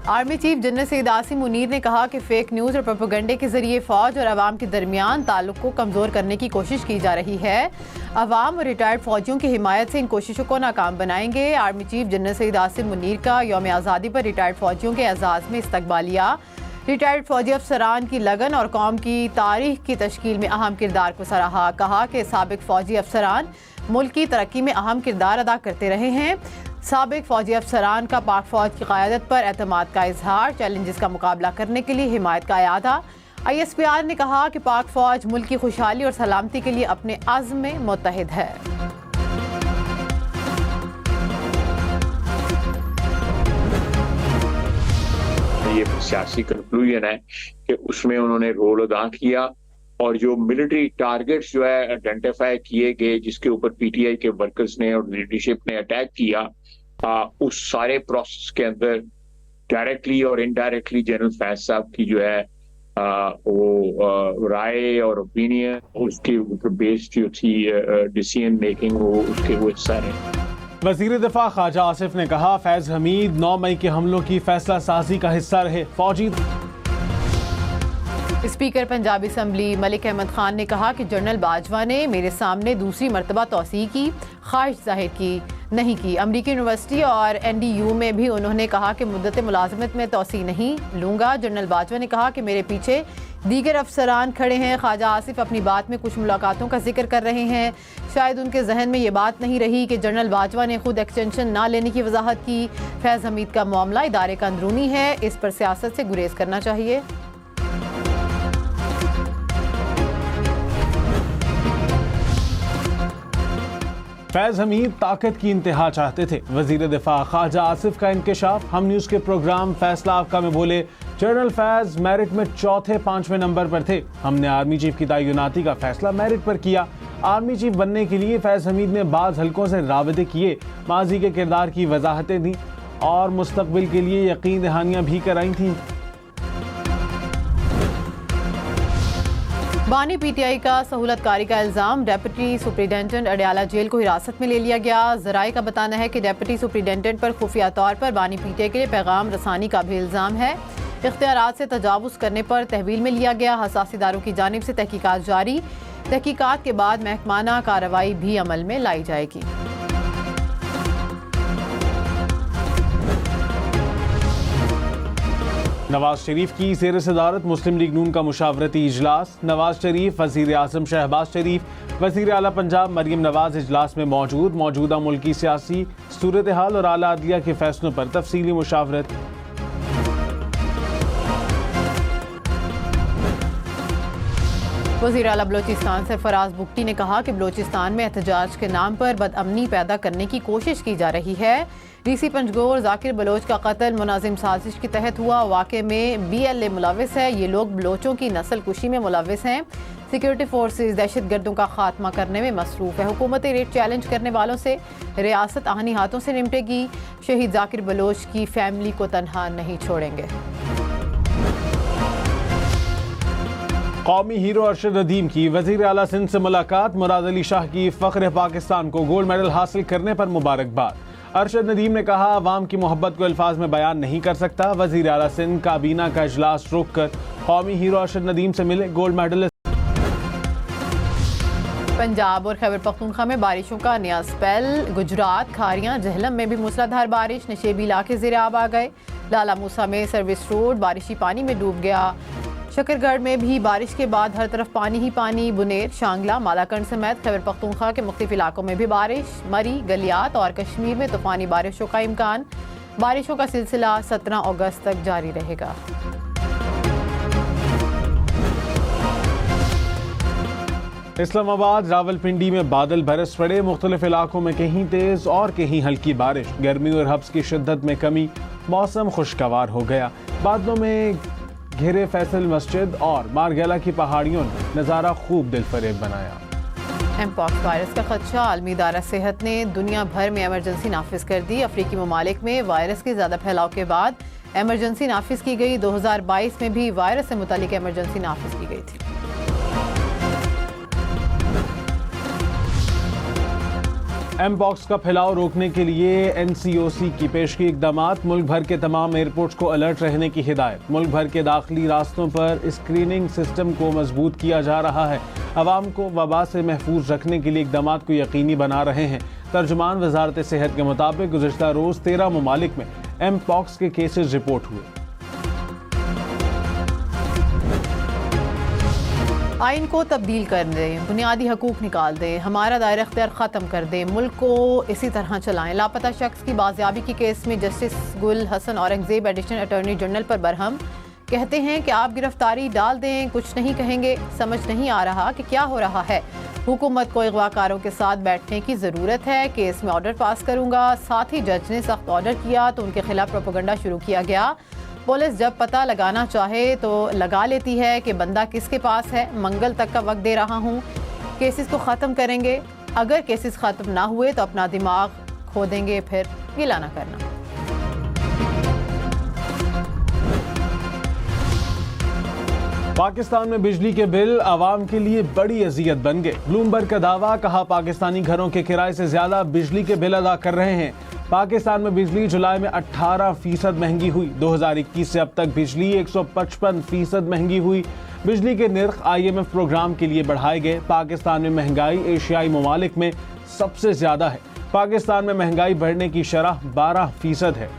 Army chief general Syed Asim Munir ने कहा कि फेक न्यूज़ और प्रोपेगेंडे के जरिए फ़ौज और अवाम के दरमियान ताल्लुक को कमज़ोर करने की कोशिश की जा रही है। अवाम और रिटायर्ड फ़ौजियों की हिमायत से इन कोशिशों को नाकाम बनाएंगे। Army chief general Syed Asim Munir का यौम आज़ादी पर रिटायर्ड फ़ौजियों के एजाज़ में इस्तकबालिया। रिटायर्ड फ़ौजी अफसरान की लगन और कौम की तारीख की तश्कील में अहम किरदार को सराहा। कहा कि साबिक फ़ौजी अफसरान मुल्क की तरक्की में अहम किरदार अदा करते रहे हैं। साबिक फ़ौजी अफसरान का पाक फ़ौज की क़यादत पर एतमाद का इजहार। चैलेंजेस का मुकाबला करने के लिए हिमायत का अयादा। ISPR ने कहा कि पाक फ़ौज मुल्क की खुशहाली और सलामती के लिए अपने अज़्म में मुत्तहिद है। ये सियासी कंक्लूजन है कि उसमें उन्होंने रोल अदा किया और जो मिलिट्री टारगेट्स जो है आइडेंटिफाई किए गए जिसके ऊपर PTI के वर्कर्स ने और लीडरशिप ने अटैक किया, उस सारे प्रोसेस के अंदर डायरेक्टली और इनडायरेक्टली जनरल फैज साहब की जो है वो राय और ओपिनियन उसके ऊपर बेस्ड जो थी डिसीजन मेकिंग वो उसके वो हिस्सा रहे। वज़ीर दिफा ख्वाजा आसिफ ने कहा फैज़ हमीद 9 मई के हमलों की फैसला साजी का हिस्सा रहे। फौजी स्पीकर पंजाबी असम्बली मलिक अहमद खान ने कहा कि जनरल बाजवा ने मेरे सामने दूसरी मरतबा तौसीह की ख्वाहिश जाहिर की नहीं की। अमरीकी यूनिवर्सिटी और NDU में भी उन्होंने कहा कि मुद्दत मुलाजमत में तौसीह नहीं लूँगा। जनरल बाजवा ने कहा कि मेरे पीछे दीगर अफसरान खड़े हैं। ख्वाजा आसिफ अपनी बात में कुछ मुलाकातों का जिक्र कर रहे हैं। शायद उनके जहन में ये बात नहीं रही कि जनरल बाजवा ने खुद एक्सटेंशन ना लेने की वजाहत की। फैज़ हमीद का मामला इदारे का अंदरूनी है, इस पर सियासत से गुरेज करना चाहिए। फैज़ हमीद ताकत की इंतहा चाहते थे। वज़ीर दिफा ख्वाजा आसिफ का इंकशाफ। हम न्यूज़ के प्रोग्राम फैसला आपका में बोले जनरल फैज़ मेरिट में चौथे 5वें नंबर पर थे। हमने आर्मी चीफ की तैनाती का फैसला मेरिट पर किया। आर्मी चीफ बनने के लिए फैज़ हमीद ने बाज़ हलकों से राबते किए, माजी के किरदार की वजाहतें दी और मुस्तकबिल के लिए यकीन दहानियाँ भी कराई थीं। बानी PTI का सहूलतकारी का इल्ज़ाम। डेप्यूटी सुप्रिटेंडेंट अडयाला जेल को हिरासत में ले लिया गया। ज़राए का बताना है कि डेप्यूटी सुप्रिटेंडेंट पर खुफिया तौर पर बानी PTI के लिए पैगाम रसानी का भी इल्ज़ाम है। इख्तियारात से तजावुज़ करने पर तहवील में लिया गया। हसास इदारों की जानिब से तहकीकात जारी। तहकीकात के बाद महकमाना कार्रवाई भी अमल में लाई जाएगी। नवाज शरीफ की ज़ेर सदारत मुस्लिम लीग नून का मुशावरती इजलास। नवाज शरीफ, वज़ीर आज़म शहबाज शरीफ, वज़ीर आला पंजाब मरीम नवाज इजलास में मौजूदा मुल्की सियासी सूरत हाल और आला अदलिया के फैसलों पर तफसीली मुशावरत। वज़ीर आला बलोचिस्तान सरफराज बुगटी ने कहा कि बलोचिस्तान में एहतजाज के नाम पर बदअमनी पैदा करने की कोशिश की जा रही है। DC पंजगोर जाकिर बलोच का कत्ल मुनाजिम साजिश के तहत हुआ। वाक़े में BLA मुलविस है। ये लोग बलोचों की नस्ल कुशी में मुलविस हैं। सिक्योरिटी फोर्सेस दहशत गर्दों का खात्मा करने में मसरूफ़ है। हुकूमती रेट चैलेंज करने वालों से रियासत आहनी हाथों से निपटेगी। शहीद जाकिर बलोच की फैमिली को तनहा नहीं छोड़ेंगे। कौमी हीरो अरशद नदीम की वज़ीर आला सिंध से मुलाकात। मुराद अली शाह की फ़ख्र पाकिस्तान को गोल्ड मेडल हासिल करने पर मुबारकबाद। अरशद नदीम ने कहा अवाम की मोहब्बत को अल्फाज में बयान नहीं कर सकता। वज़ीर आला सिंध काबीना का इजलास रोक कर कौमी हीरो अरशद नदीम से मिले गोल्ड मेडलिस्ट। पंजाब और खैबर पख्तूनख्वा में बारिशों का नया स्पेल। गुजरात, खारियां, जहलम में भी मूसलाधार बारिश। नशेबी इलाके ज़ेर आब आ गए। लाला मूसा में सर्विस रोड बारिशी पानी में डूब गया। शकरगढ़ में भी बारिश के बाद हर तरफ पानी ही पानी। बुनेर, शांगला, मालाकंड समेत खैबर पख्तूनख्वा के मुख्तलिफ इलाकों में भी बारिश। मरी, गलियात और कश्मीर में तूफानी बारिशों का इम्कान। बारिशों का सिलसिला 17 अगस्त तक जारी रहेगा। इस्लामाबाद, रावलपिंडी में बादल बरस पड़े। मुख्तलिफ इलाकों में कहीं तेज और कहीं हल्की बारिश। गर्मी और हब्स की शिद्दत में कमी। मौसम खुशगवार हो गया। बादलों में घिरे फैसल मस्जिद और मारगेला की पहाड़ियों ने नज़ारा खूब दिलफरेब बनाया। एमपॉक्स वायरस का खदशा। आलमी इदारा सेहत ने दुनिया भर में एमरजेंसी नाफिज कर दी। अफ्रीकी ममालिक में वायरस के ज़्यादा फैलाव के बाद एमरजेंसी नाफिज की गई। 2022 में भी वायरस से मुतालिक एमरजेंसी नाफिज की गई थी। एमपॉक्स का फैलाव रोकने के लिए एनसीओसी की पेशगी इकदामात, मुल्क भर के तमाम एयरपोर्ट्स को अलर्ट रहने की हिदायत। मुल्क भर के दाखिली रास्तों पर स्क्रीनिंग सिस्टम को मजबूत किया जा रहा है। अवाम को वबा से महफूज रखने के लिए इकदामात को यकीनी बना रहे हैं। तर्जुमान वजारत सेहत के मुताबिक गुज़िश्ता रोज़ 13 ममालिक में एमपॉक्स के केसेस रिपोर्ट हुए। आइन को तब्दील कर दें, बुनियादी हकूक निकाल दें, हमारा दायरा इख्तियार ख़त्म कर दें, मुल्क को इसी तरह चलाएं। लापता शख्स की बाजियाबी के केस में justice Gul Hassan Aurangzeb additional attorney general पर बरहम कहते हैं कि आप गिरफ्तारी डाल दें, कुछ नहीं कहेंगे। समझ नहीं आ रहा कि क्या हो रहा है। हुकूमत को अगवाकारों के साथ बैठने की ज़रूरत है। केस में ऑर्डर पास करूँगा। साथ ही जज ने सख्त ऑर्डर किया तो उनके खिलाफ प्रोपेगेंडा शुरू किया गया। पुलिस जब पता लगाना चाहे तो लगा लेती है कि बंदा किसके पास है। मंगल तक का वक्त दे रहा हूँ, केसेस को ख़त्म करेंगे। अगर केसेस ख़त्म ना हुए तो अपना दिमाग खो देंगे, फिर गिला ना करना। पाकिस्तान में बिजली के बिल आवाम के लिए बड़ी अजियत बन गए। ब्लूमबर्ग का दावा, कहा पाकिस्तानी घरों के किराए से ज्यादा बिजली के बिल अदा कर रहे हैं। पाकिस्तान में बिजली जुलाई में 18% महंगी हुई। 2021 से अब तक बिजली 155% महंगी हुई। बिजली के निर्ख IMF प्रोग्राम के लिए बढ़ाए गए। पाकिस्तान में महंगाई एशियाई ममालिक में सबसे ज्यादा है। पाकिस्तान में महंगाई बढ़ने की शरह 12% है।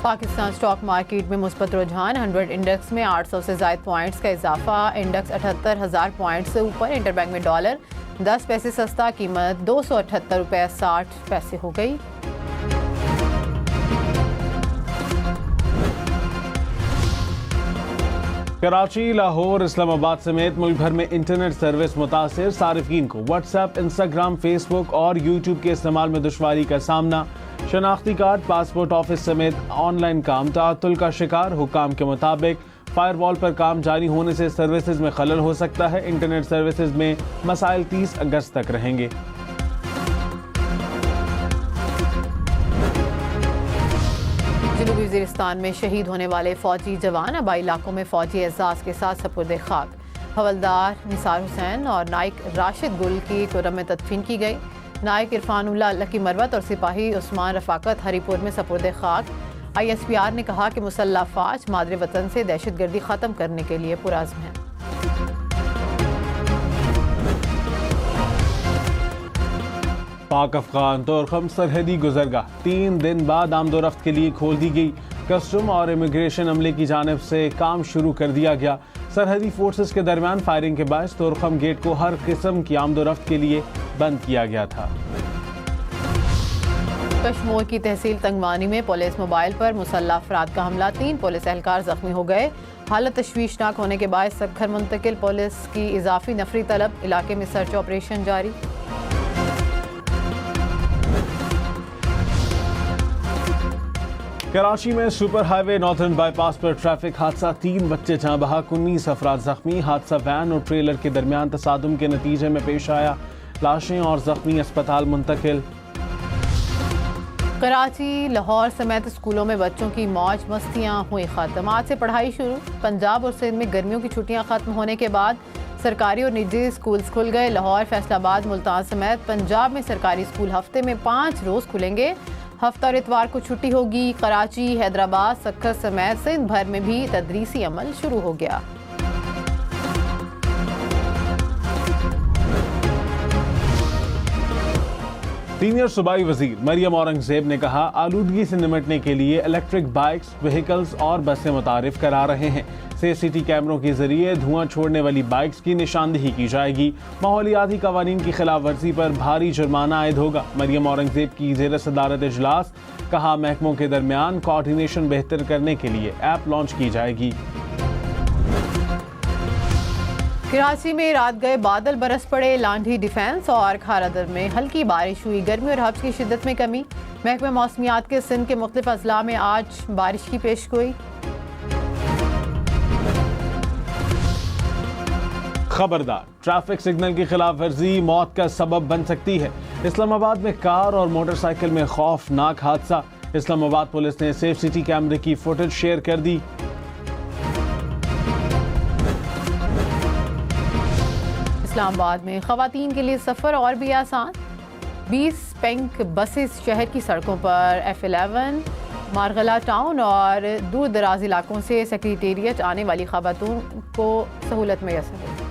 पाकिस्तान स्टॉक मार्केट में मुस्बत रुझान, 100 इंडेक्स में 800 से ज़ायद पॉइंट्स का इजाफा। इंडेक्स 78,000 पॉइंट्स से ऊपर। इंटरबैंक में डॉलर 10 पैसे सस्ता, कीमत 278 रुपये 60 पैसे हो गई। कराची, लाहौर, इस्लामाबाद समेत मुल्क भर में इंटरनेट सर्विस मुतासिर। सारिफीन को व्हाट्सएप, इंस्टाग्राम, फेसबुक और यूट्यूब के इस्तेमाल में दुश्वारी का सामना। शनाख्ती कार्ड, पासपोर्ट ऑफिस समेत ऑनलाइन काम ताअत्तुल का शिकार। हुकाम के मुताबिक फायरवॉल पर काम जारी होने से सर्विसेज में खलल हो सकता है। इंटरनेट सर्विसेज में मसाइल 30 अगस्त तक रहेंगे। जनूबी वज़ीरिस्तान में शहीद होने वाले फौजी जवान आबाई इलाकों में फौजी एजाज के साथ सपुर्द खाक। हवलदार निसार हुसैन और नाइक राशिद गुल की कुर्रम तदफीन की गई। नायक इरफानुल्लाह लकी मरवत और सिपाही उस्मान रफाकत हरीपुर में सपुर्द खाक। ISPR ने कहा कि मुसल्लह फ़ौज मादरे वतन से दहशतगर्दी ख़त्म करने के लिए पुरअज़्म है। पाक अफगान तोरखम सरहदी गुजरगाह 3 दिन बाद आमदोरफ्त के लिए खोल दी गई। कस्टम और इमिग्रेशन अमले की जानिब से काम शुरू कर दिया गया। सरहदी फोर्सेस के दरमियान फायरिंग के बायस तोरखम गेट को हर किस्म की आमदोरफ्त के लिए बंद किया गया था। कश्मीर की तहसील तंगवानी में पुलिस मोबाइल पर मुसल्लह अफराद का हमला, 3 पुलिस एहलकार जख्मी हो गए। हालत तशवीशनाक होने के बाद सखर मुंतकिल, पुलिस की इजाफी नफरी तलब। इलाके में सर्च ऑपरेशन जारी। कराची में सुपर हाईवे नॉर्थर्न बाईपास पर ट्रैफिक हादसा, 3 बच्चे जहां बहक, 19 अफराद जख्मी। हादसा वैन और ट्रेलर के दरमियान तसादुम के नतीजे में पेश आया। लाशें और जख्मी अस्पताल मुंतकिल। कराची, लाहौर समेत स्कूलों में बच्चों की मौज मस्तियां हुई खत्म। आज से पढ़ाई शुरू। पंजाब और सिंध में गर्मियों की छुट्टियां खत्म होने के बाद सरकारी और निजी स्कूल्स खुल गए। लाहौर, फैसलाबाद, मुल्तान समेत पंजाब में सरकारी स्कूल हफ्ते में 5 रोज़ खुलेंगे। हफ्ता और इतवार को छुट्टी होगी। कराची, हैदराबाद, सक्कर समेत सिंध भर में भी तदरीसी अमल शुरू हो गया। सीनियर सूबाई वजीर मरियम औरंगजेब ने कहा, आलूदगी से निपटने के लिए इलेक्ट्रिक बाइक्स, व्हीकल्स और बसें मुतारिफ करा रहे हैं। CCTV कैमरों के जरिए धुआं छोड़ने वाली बाइक्स की निशानदेही की जाएगी। माहौलियाती कवानीन की खिलाफ वर्जी पर भारी जुर्माना आयद होगा। मरियम औरंगजेब की ज़ेर सदारत इजलास, कहा महकमों के दरमियान कोऑर्डिनेशन बेहतर करने के लिए ऐप लॉन्च की जाएगी। कराची में रात गए बादल बरस पड़े। लांढी, डिफेंस और खारादर में हल्की बारिश हुई। गर्मी और हब्स की शिद्दत में कमी। महकमा मौसमियात के सिंध के मुख्तलिफ अजला में आज बारिश की पेशगोई। खबरदार, ट्रैफिक सिग्नल की खिलाफ वर्जी मौत का सबब बन सकती है। इस्लामाबाद में कार और मोटरसाइकिल में खौफनाक हादसा। इस्लामाबाद पुलिस ने सेफ सिटी कैमरे की फुटेज शेयर कर दी। इस्लामाबाद में खवातीन के लिए सफ़र और भी आसान, 20 पिंक बसेस शहर की सड़कों पर F11 मारगला टाउन और दूर दराज इलाकों से सेक्रेटेरिएट आने वाली खवातून को सहूलत मैसर।